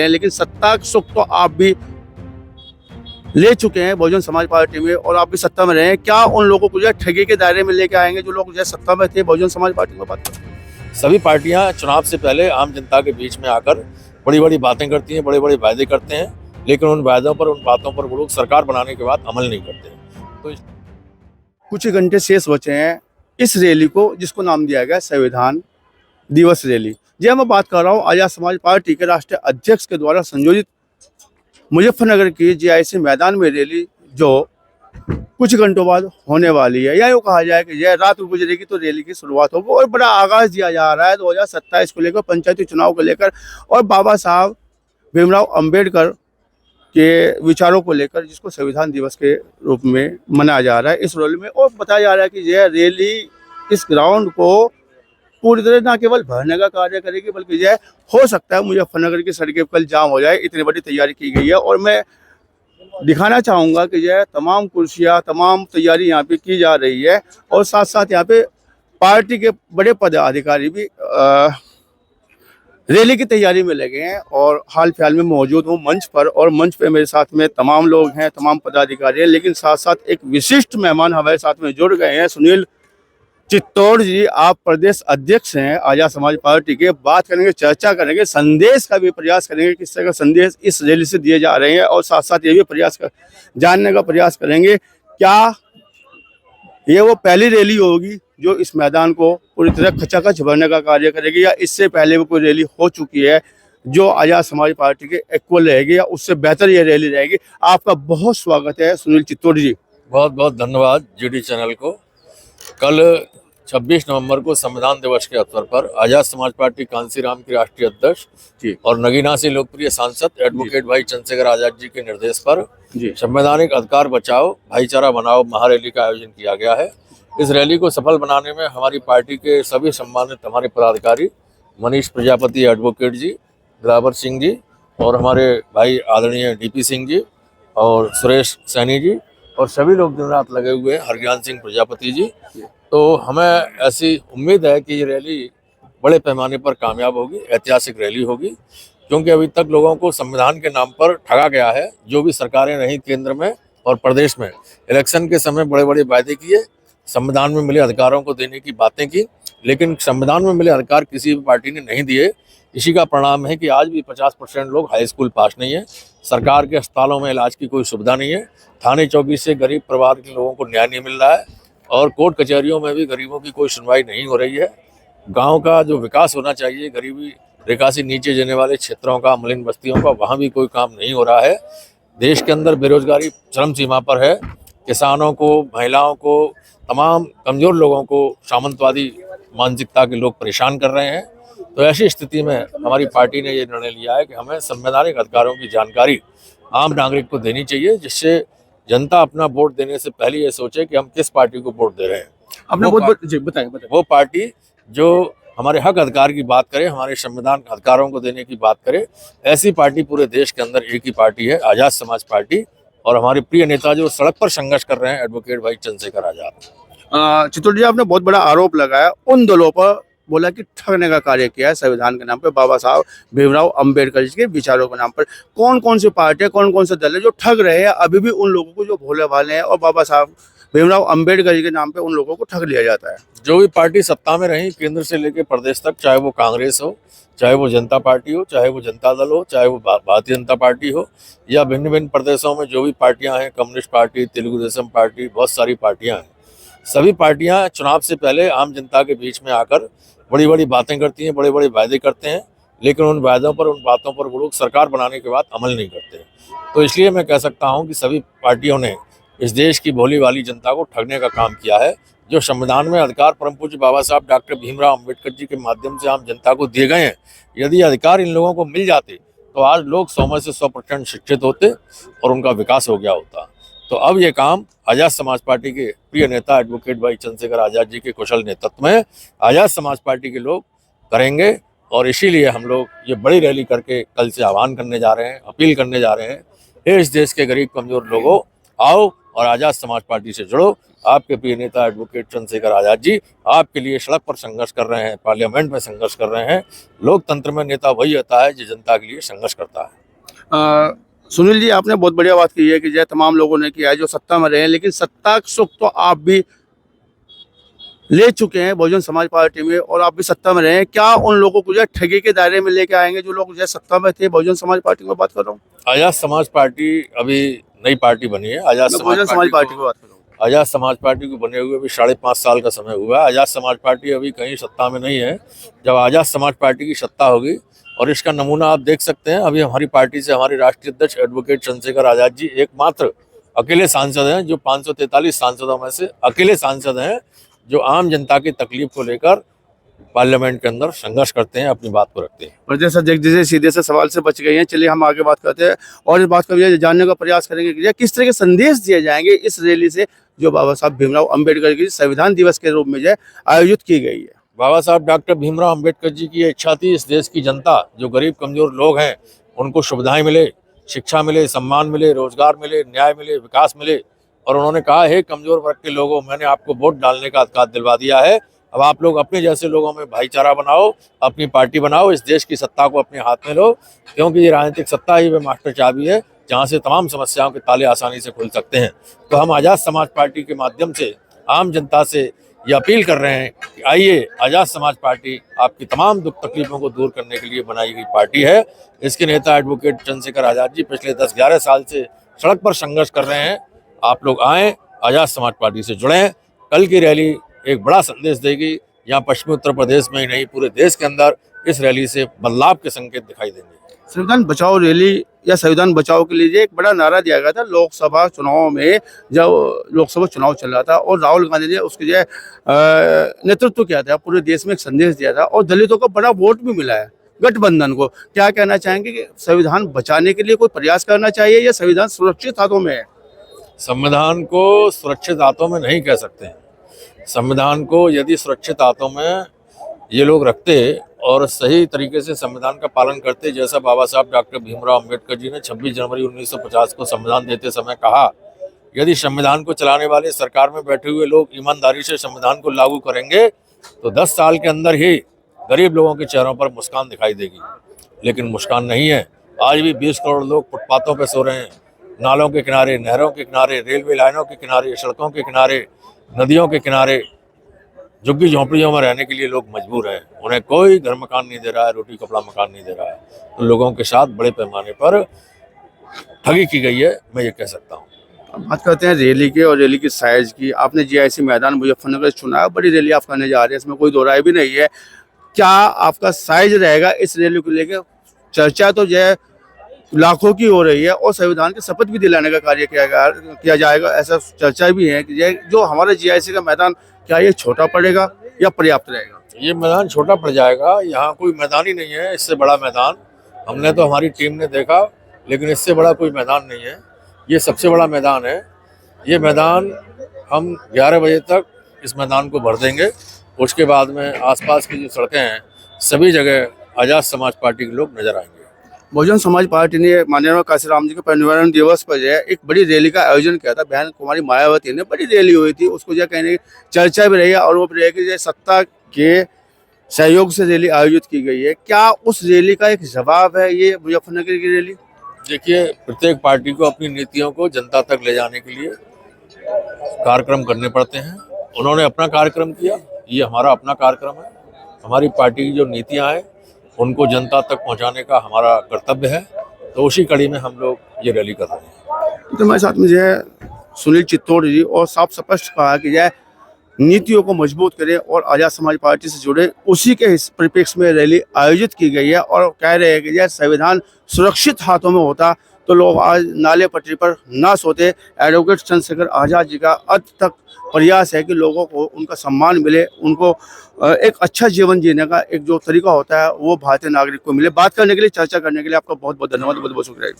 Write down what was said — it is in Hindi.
लेकिन सत्ता का सुख तो आप भी ले चुके हैं बहुजन समाज पार्टी में और आप भी सत्ता में रहे हैं। क्या उन लोगों को जो है ठगी के दायरे में लेके आएंगे जो लोग जो है सत्ता में थे बहुजन समाज पार्टी में? बात करते हैं। सभी पार्टियां चुनाव से पहले आम जनता के बीच में आकर बड़ी बड़ी बातें करती हैं, बड़े बड़े वायदे करते हैं, लेकिन उन वायदों पर, उन बातों पर वो लोग सरकार बनाने के बाद अमल नहीं करते। तो कुछ ही घंटे शेष बचे हैं इस रैली को, जिसको नाम दिया गया संविधान दिवस रैली। जी मैं बात कर रहा हूँ आजाद समाज पार्टी के राष्ट्रीय अध्यक्ष के द्वारा संयोजित मुजफ्फरनगर की जीआईसी मैदान में रैली, जो कुछ घंटों बाद होने वाली है। या यूँ कहा जाए कि यह रात गुजरेगी तो रैली की शुरुआत होगी और बड़ा आगाज दिया जा रहा है 2027 को लेकर, पंचायती चुनाव को लेकर और बाबा साहब भीमराव अंबेडकर के विचारों को लेकर, जिसको संविधान दिवस के रूप में मनाया जा रहा है इस रैली में। और बताया जा रहा है कि यह रैली इस ग्राउंड को पूरी तरह न केवल भरने का कार्य करेगी, बल्कि यह हो सकता है मुजफ्फरनगर की सड़कें कल जाम हो जाए, इतनी बड़ी तैयारी की गई है। और मैं दिखाना चाहूँगा कि यह तमाम कुर्सियाँ, तमाम तैयारी यहाँ पे की जा रही है और साथ साथ यहाँ पे पार्टी के बड़े पदाधिकारी भी रैली की तैयारी में लगे हैं। और हाल फिलहाल में मौजूद हूँ मंच पर, और मंच पे मेरे साथ में तमाम लोग हैं, तमाम पदाधिकारी हैं, लेकिन साथ साथ एक विशिष्ट मेहमान हमारे साथ में जुड़ गए हैं। सुनील चित्तौड़ जी, आप प्रदेश अध्यक्ष हैं आजाद समाज पार्टी के। बात करेंगे, चर्चा करेंगे, संदेश का भी प्रयास करेंगे, किस तरह का संदेश इस रैली से दिए जा रहे हैं, और साथ साथ ये भी जानने का प्रयास करेंगे क्या ये वो पहली रैली होगी जो इस मैदान को पूरी तरह खचाखच भरने का कार्य करेगी, या इससे पहले भी कोई रैली हो चुकी है जो आजाद समाज पार्टी के इक्वल रहेगी, या उससे बेहतर ये रैली रहेगी। आपका बहुत स्वागत है सुनील चित्तौड़ जी। बहुत बहुत धन्यवाद जीडी चैनल को। कल 26 नवंबर को संविधान दिवस के अवसर पर आजाद समाज पार्टी कांसीराम के राष्ट्रीय अध्यक्ष जी और नगीना से लोकप्रिय सांसद एडवोकेट भाई चंद्रशेखर आजाद जी के निर्देश पर संवैधानिक अधिकार बचाओ भाईचारा बनाओ महारैली का आयोजन किया गया है। इस रैली को सफल बनाने में हमारी पार्टी के सभी सम्मानित हमारे पदाधिकारी, मनीष प्रजापति एडवोकेट जी, दिलावर सिंह जी, और हमारे भाई आदरणीय डीपी सिंह जी और सुरेश सैनी जी, और सभी लोग दिन रात लगे हुए हैं, हरज्ञान सिंह प्रजापति जी। तो हमें ऐसी उम्मीद है कि ये रैली बड़े पैमाने पर कामयाब होगी, ऐतिहासिक रैली होगी, क्योंकि अभी तक लोगों को संविधान के नाम पर ठगा गया है। जो भी सरकारें रहीं केंद्र में और प्रदेश में, इलेक्शन के समय बड़े बड़े वायदे किए, संविधान में मिले अधिकारों को देने की बातें की, लेकिन संविधान में मिले अधिकार किसी भी पार्टी ने नहीं दिए। इसी का परिणाम है कि आज भी 50% लोग हाई स्कूल पास नहीं है, सरकार के अस्पतालों में इलाज की कोई सुविधा नहीं है, थाने चौकी से गरीब परिवार के लोगों को न्याय नहीं मिल रहा है, और कोर्ट कचहरियों में भी गरीबों की कोई सुनवाई नहीं हो रही है। गांव का जो विकास होना चाहिए, गरीबी रेखा से नीचे जाने वाले क्षेत्रों का, मलिन बस्तियों का, वहाँ भी कोई काम नहीं हो रहा है। देश के अंदर बेरोजगारी चरम सीमा पर है। किसानों को, महिलाओं को, तमाम कमज़ोर लोगों को सामंतवादी मानसिकता के लोग परेशान कर रहे हैं। तो ऐसी स्थिति में हमारी पार्टी ने ये निर्णय लिया है कि हमें संवैधानिक अधिकारों की जानकारी आम नागरिक को देनी चाहिए, जिससे जनता अपना वोट देने से पहले ये सोचे कि हम किस पार्टी को वोट दे रहे हैं। आपने बताएं। वो पार्टी जो हमारे हक अधिकार की बात करे, हमारे संविधान अधिकारों को देने की बात करे, ऐसी पार्टी पूरे देश के अंदर एक ही पार्टी है, आजाद समाज पार्टी। और हमारे प्रिय नेता जो सड़क पर संघर्ष कर रहे हैं, एडवोकेट भाई चंद्रशेखर आजाद। चित्तौड़ जी, आपने बहुत बड़ा आरोप लगाया उन दलों पर, बोला कि ठगने का कार्य किया है संविधान के नाम पे, बाबा साहब भीमराव अंबेडकर जी के विचारों के नाम पर। कौन कौन सी पार्टियां, कौन कौन से दल है जो ठग रहे हैं अभी भी उन लोगों को जो भोले भाले हैं, और बाबा साहब भीमराव अंबेडकर जी के नाम पे उन लोगों को ठग लिया जाता है? जो भी पार्टी सत्ता में रही केंद्र से लेकर प्रदेश तक, चाहे वो कांग्रेस हो, चाहे वो जनता पार्टी हो, चाहे वो जनता दल हो, चाहे वो भारतीय जनता पार्टी हो, या भिन्न भिन्न प्रदेशों में जो भी पार्टियां हैं, communist party, Telugu Desam party, बहुत सारी पार्टियां हैं। सभी पार्टियां चुनाव से पहले आम जनता के बीच में आकर बड़ी बड़ी बातें करती हैं, बड़े बड़े वायदे करते हैं, लेकिन उन वायदों पर, उन बातों पर वो लोग सरकार बनाने के बाद अमल नहीं करते। तो इसलिए मैं कह सकता हूँ कि सभी पार्टियों ने इस देश की भोली वाली जनता को ठगने का काम किया है। जो संविधान में अधिकार परम पूज्य बाबा साहब डॉक्टर भीमराव अंबेडकर जी के माध्यम से आम जनता को दिए गए हैं, यदि अधिकार इन लोगों को मिल जाते तो आज लोग 100 में से 100% शिक्षित होते और उनका विकास हो गया होता। तो अब ये काम आजाद समाज पार्टी के प्रिय नेता एडवोकेट भाई चंद्रशेखर आजाद जी के कुशल नेतृत्व में आजाद समाज पार्टी के लोग करेंगे, और इसीलिए हम लोग ये बड़ी रैली करके कल से आह्वान करने जा रहे हैं, अपील करने जा रहे हैं, हे इस देश के गरीब कमजोर लोगों, आओ और आज़ाद समाज पार्टी से जुड़ो। आपके प्रिय नेता एडवोकेट चंद्रशेखर आज़ाद जी आपके लिए सड़क पर संघर्ष कर रहे हैं, पार्लियामेंट में संघर्ष कर रहे हैं। लोकतंत्र में नेता वही होता है जो जनता के लिए संघर्ष करता है। सुनील जी, आपने बहुत बढ़िया बात की है कि जो तमाम लोगों ने किया है जो सत्ता में रहे हैं, लेकिन सत्ता का सुख तो आप भी ले चुके हैं बहुजन समाज पार्टी में, और आप भी सत्ता में रहे हैं। क्या उन लोगों को जो है ठगी के दायरे में लेके आएंगे जो लोग जो है सत्ता में थे? बहुजन समाज पार्टी में बात कर रहा हूँ, आज़ाद समाज पार्टी अभी नई पार्टी बनी है। आज़ाद बहुजन समाज पार्टी की बात कर रहा हूँ। आज़ाद समाज पार्टी को बने हुए अभी 5.5 साल का समय हुआ है। आज़ाद समाज पार्टी अभी कहीं सत्ता में नहीं है। जब आज़ाद समाज पार्टी की सत्ता होगी, और इसका नमूना आप देख सकते हैं, अभी हमारी पार्टी से हमारे राष्ट्रीय अध्यक्ष एडवोकेट चंद्रशेखर आज़ाद जी एकमात्र अकेले सांसद हैं जो 543 सांसदों में से अकेले सांसद हैं जो आम जनता की तकलीफ को लेकर पार्लियामेंट के अंदर संघर्ष करते हैं, अपनी बात को रखते हैं। प्रदेश अध्यक्ष जी से सीधे से सवाल से बच गए हैं। चलिए हम आगे बात करते हैं और इस बात का भी जानने का प्रयास करेंगे कि किस तरह के संदेश दिए जाएंगे इस रैली से जो बाबा साहब भीमराव अंबेडकर की संविधान दिवस के रूप में जो है आयोजित की गई है। बाबा साहब डॉक्टर भीमराव अंबेडकर जी की इच्छा थी इस देश की जनता जो गरीब कमजोर लोग हैं उनको सुविधाएं मिले, शिक्षा मिले, सम्मान मिले, रोजगार मिले, न्याय मिले, विकास मिले। और उन्होंने कहा है कमजोर वर्ग के लोगों, मैंने आपको वोट डालने का अधिकार दिलवा दिया है, अब आप लोग अपने जैसे लोगों में भाईचारा बनाओ, अपनी पार्टी बनाओ, इस देश की सत्ता को अपने हाथ में लो, क्योंकि ये राजनीतिक सत्ता ही वे मास्टर चाबी है जहाँ से तमाम समस्याओं के ताले आसानी से खुल सकते हैं। तो हम आज़ाद समाज पार्टी के माध्यम से आम जनता से ये अपील कर रहे हैं कि आइए, आज़ाद समाज पार्टी आपकी तमाम दुख तकलीफों को दूर करने के लिए बनाई गई पार्टी है। इसके नेता एडवोकेट चंद्रशेखर आज़ाद जी पिछले 10-11 साल से सड़क पर संघर्ष कर रहे हैं। आप लोग आएँ, आज़ाद समाज पार्टी से जुड़ें। कल की रैली एक बड़ा संदेश देगी। यहाँ पश्चिमी उत्तर प्रदेश में ही नहीं, पूरे देश के अंदर इस रैली से बदलाव के संकेत दिखाई देंगे। संविधान बचाओ रैली या संविधान बचाओ के लिए एक बड़ा नारा दिया गया था लोकसभा चुनाव में, जब लोकसभा चुनाव चल रहा था और राहुल गांधी ने उसके जो नेतृत्व किया था, पूरे देश में एक संदेश दिया था और दलितों को बड़ा वोट भी मिला है गठबंधन को। क्या कहना चाहेंगे कि संविधान बचाने के लिए कोई प्रयास करना चाहिए या संविधान सुरक्षित हाथों में है? संविधान को सुरक्षित हाथों में नहीं कह सकते हैं। संविधान को यदि सुरक्षित हाथों में ये लोग रखते और सही तरीके से संविधान का पालन करते, जैसा बाबा साहब डॉक्टर भीमराव अंबेडकर जी ने 26 जनवरी 1950 को संविधान देते समय कहा, यदि संविधान को चलाने वाले सरकार में बैठे हुए लोग ईमानदारी से संविधान को लागू करेंगे तो 10 साल के अंदर ही गरीब लोगों के चेहरों पर मुस्कान दिखाई देगी। लेकिन मुस्कान नहीं है। आज भी 20 करोड़ लोग फुटपाथों पर सो रहे हैं, नालों के किनारे, नहरों के किनारे, रेलवे लाइनों के किनारे, सड़कों के किनारे, नदियों के किनारे झुग्गी झोंपड़ियों में रहने के लिए लोग मजबूर हैं। उन्हें कोई घर मकान नहीं दे रहा है, रोटी कपड़ा मकान नहीं दे रहा है। तो लोगों के साथ बड़े पैमाने पर ठगी की गई है, मैं ये कह सकता हूँ। अब बात करते हैं रैली के और रैली की साइज की। आपने जीआईसी मैदान मुजफ्फरनगर चुना है, बड़ी रैली आप करने जा रहे हैं, इसमें कोई दो राय भी नहीं है। क्या आपका साइज रहेगा इस रैली को लेकर? चर्चा तो जो है लाखों की हो रही है और संविधान की शपथ भी दिलाने का कार्य किया जाएगा, ऐसा चर्चा भी है कि जो हमारा जीआईसी का मैदान क्या ये छोटा पड़ेगा या पर्याप्त रहेगा? ये मैदान छोटा पड़ जाएगा। यहाँ कोई मैदान ही नहीं है इससे बड़ा मैदान। हमने तो, हमारी टीम ने देखा, लेकिन इससे बड़ा कोई मैदान नहीं है। ये सबसे बड़ा मैदान है। ये मैदान हम 11 बजे तक इस मैदान को भर देंगे। उसके बाद में आसपास की जो सड़कें हैं सभी जगह आज़ाद समाज पार्टी के लोग नजर आएंगे। बहुजन समाज पार्टी ने माननीय काशीराम जी के परिनिर्वाण दिवस पर जो है एक बड़ी रैली का आयोजन किया था। बहन कुमारी मायावती ने बड़ी रैली हुई थी, उसको जो कहने चर्चा भी रही है और वो भी रही कि सत्ता के सहयोग से रैली आयोजित की गई है। क्या उस रैली का एक जवाब है ये मुजफ्फरनगर की रैली? देखिए, प्रत्येक पार्टी को अपनी नीतियों को जनता तक ले जाने के लिए कार्यक्रम करने पड़ते हैं। उन्होंने अपना कार्यक्रम किया, ये हमारा अपना कार्यक्रम है। हमारी पार्टी की जो नीतियां हैं उनको जनता तक पहुंचाने का हमारा कर्तव्य है। तो उसी कड़ी में हम लोग ये रैली कर रहे हैं। तो हमारे साथ में जो है सुनील चित्तौड़ जी, और साफ स्पष्ट कहा कि जो है नीतियों को मजबूत करें और आज़ाद समाज पार्टी से जुड़े, उसी के परिप्रेक्ष्य में रैली आयोजित की गई है। और कह रहे हैं कि जो संविधान सुरक्षित हाथों में होता तो लोग आज नाले पटरी पर ना सोते। एडवोकेट चंद्रशेखर आज़ाद जी का अंत तक प्रयास है कि लोगों को उनका सम्मान मिले, उनको एक अच्छा जीवन जीने का एक जो तरीका होता है वो भारतीय नागरिक को मिले। बात करने के लिए, चर्चा करने के लिए आपका बहुत बहुत धन्यवाद, बहुत बहुत शुक्रिया।